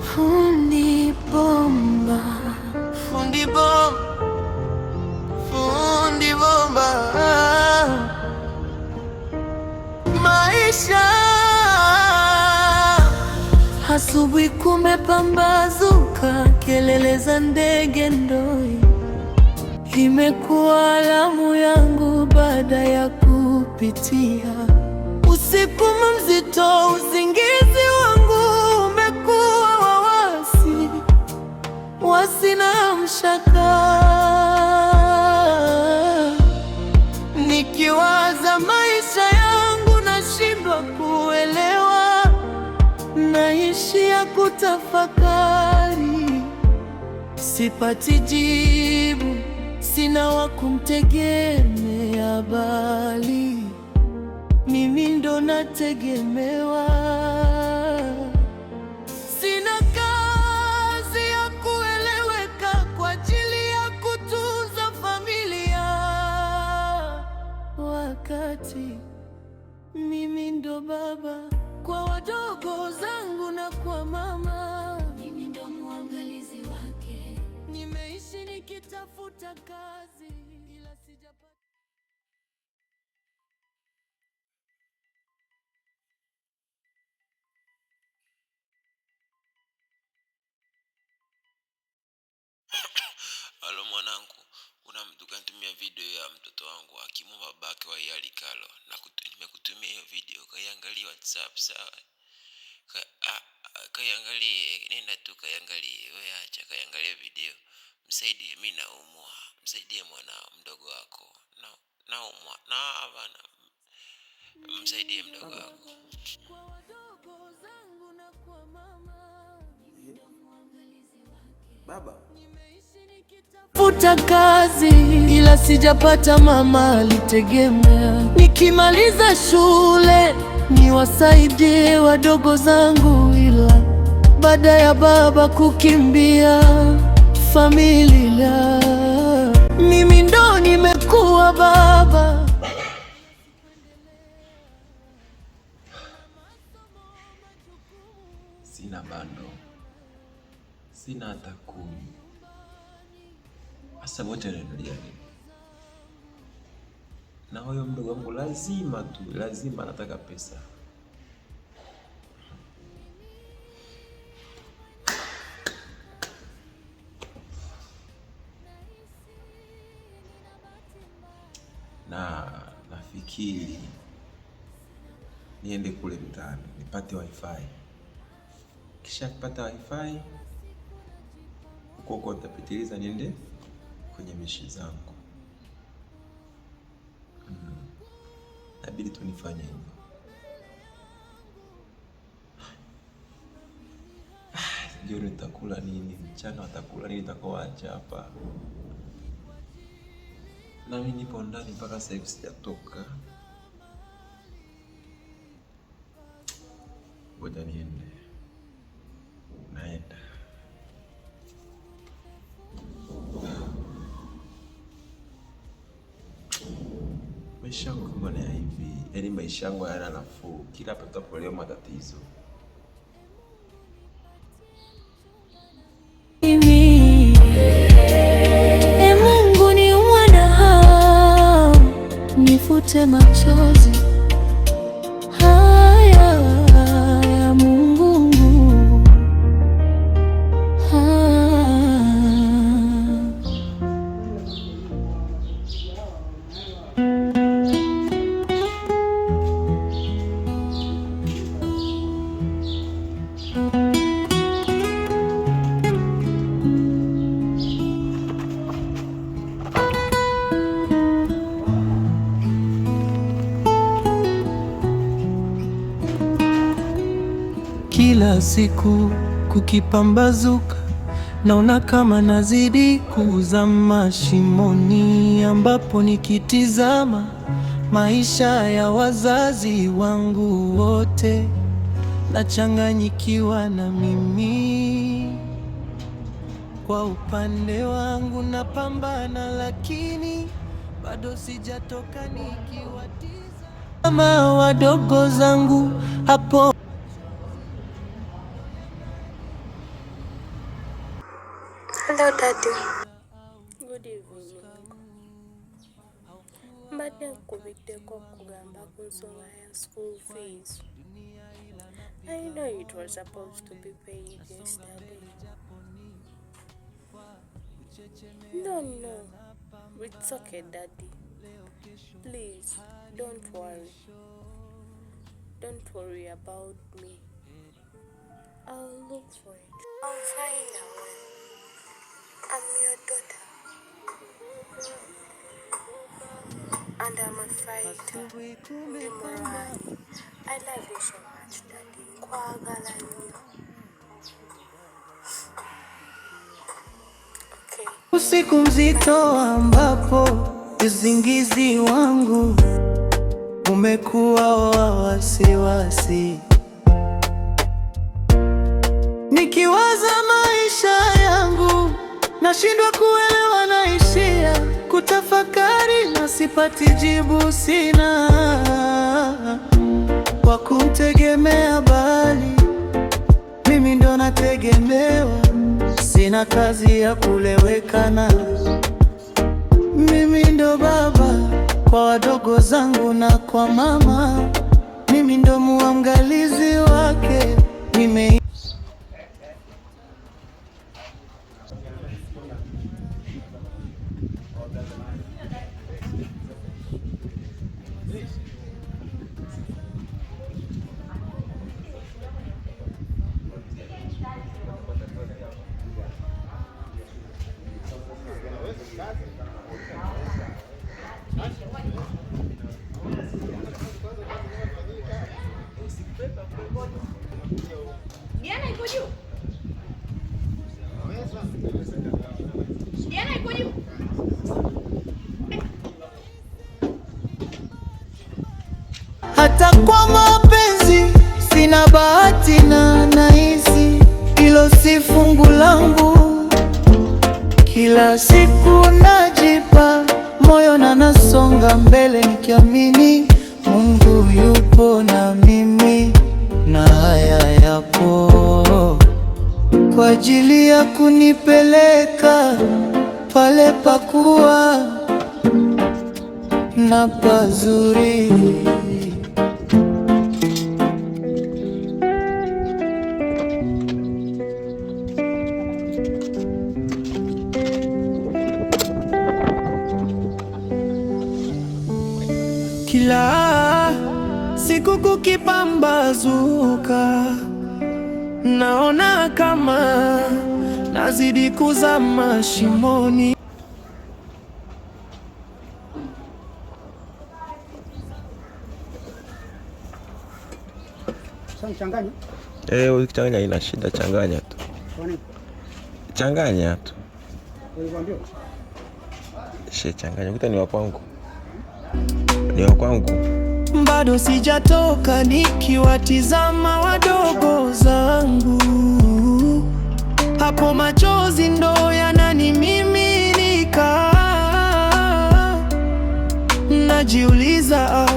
Fundi bomba, fundi bomba, fundi bomba. Maisha asubuhi kumepambazuka, kelele za ndege ndoi imekuwa alamu yangu baada ya kupitia usiku mzito. Usingizi wangu umekuwa wasi na mshaka, nikiwaza maisha yangu nashindwa kuelewa, naishia kutafakari, sipati jibu, sina wa kumtegemea, bali mimi ndo nategemewa. Sina kazi ya kueleweka kwa ajili ya kutunza familia, wakati mimi ndo baba kwa wadogo zangu na kwa mama, mimi ndo muangalizi wake. Nimeishi nikitafuta kazi ila sijapata. Halo mwanangu, kuna mtu kanitumia video ya mtoto wangu akimwomba babake wa hiali kalo, na nimekutumia hiyo video, kaiangalie WhatsApp. Sawa, kaiangalie, nenda tu kaiangalie, wewe acha kaiangalie video. Msaidie, mimi naumwa, msaidie mwana mdogo wako, naumwa na bana, msaidie mdogo wako. Baba, Futa kazi ila sijapata, mama alitegemea nikimaliza shule niwasaidie wadogo zangu, ila baada ya baba kukimbia familia, mimi ndo nimekuwa baba. sina bando, sina hata kumi. Asa wote wanaendelea nini? Na huyo mdogo wangu lazima anataka pesa. Na nafikiri niende kule mtaani nipate wifi. Kisha kupata wifi huko nitapitiliza niende kwenye mishi zangu. Inabidi tu nifanye hivyo. Jioni nitakula nini? Mchana watakula nini? Nitakaoacha hapa. Na mimi nipo ndani mpaka sasa hivi sijatoka. Ngoja niende. Naenda. Maisha yangu mbona hivi? Yaani maisha yangu hayana nafuu. Kila patapo leo matatizo. Mungu ni mwana, nifute machozi haya ya Mungu. Kila siku kukipambazuka, naona kama nazidi kuzama shimoni, ambapo nikitizama maisha ya wazazi wangu wote nachanganyikiwa na mimi. Kwa upande wangu napambana, lakini bado sijatoka nikiwatiza kama wadogo zangu hapo. Hello, Daddy. Good evening. Mbadde nkubiddeko okugamba ku nsonga ya school fees. I know it was supposed to be paid yesterday. No. It's okay, Daddy. Please, don't worry. Don't worry about me. I'll look for it. I'll find a way. I'm your daughter. And I'm a fighter. Morali. I love you so much, Daddy. Kwagala you. Okay. Usiku mzito ambapo usingizi wangu umekuwa wa wasiwasi, nikiwaza maisha yangu nashindwa kuelewa, naishia kutafakari na sipati jibu. Sina wa kumtegemea bali mimi ndo nategemewa. Sina kazi ya kulewekana, mimi ndo baba kwa wadogo zangu na kwa mama, mimi ndo muangalizi wake. Diana iko juu. Diana iko juu. Hata kwa mapenzi sina bahati na nahisi hilo si fungu langu. Kila siku najipa moyo na nasonga mbele nikiamini Mungu yupo na mimi, na haya yapo kwa ajili ya kunipeleka pale pakuwa na pazuri. Kila siku kukipambazuka, naona kama nazidi kuzama shimoni. Changanya. Ukichanganya ina shida, changanya tu. Changanya tu. Changanya, ukuta ni wa kwangu. Ni wa kwangu. Bado sijatoka nikiwatizama wadogo zangu hapo, machozi ndo yananimiminika. Najiuliza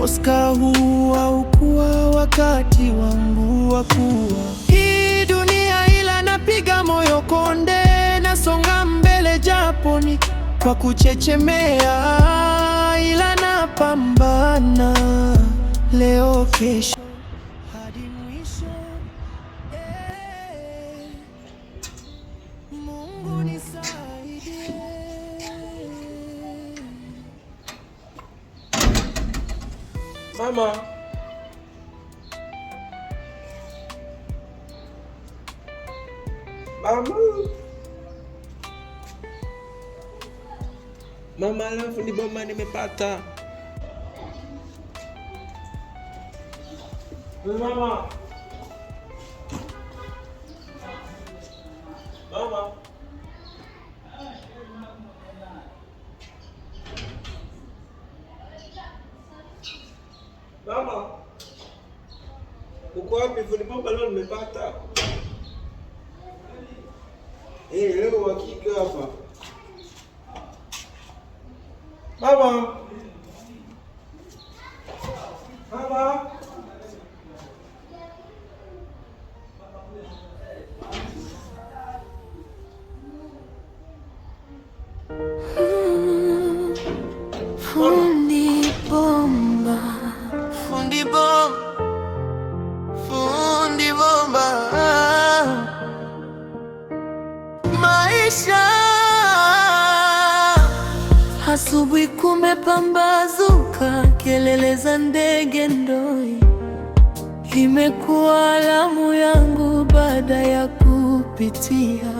Oscar huu haukuwa wakati wangu wa kuwa hii dunia, ila napiga moyo konde, nasonga mbele japo ni kwa kuchechemea, ila napambana leo kesho hadi mwisho. Mungu nisaidie. Mama. Mama, alafu ni bomba nimepata. Mama. Mama, uko wapi? Fundi bomba leo nimepata. Leo hakika hapa. Baba. Baba. Fundi bomba, fundi bomba, fundi bomba. Maisha asubuhi kumepambazuka, kelele za ndege ndoi imekuwa alamu yangu baada ya kupitia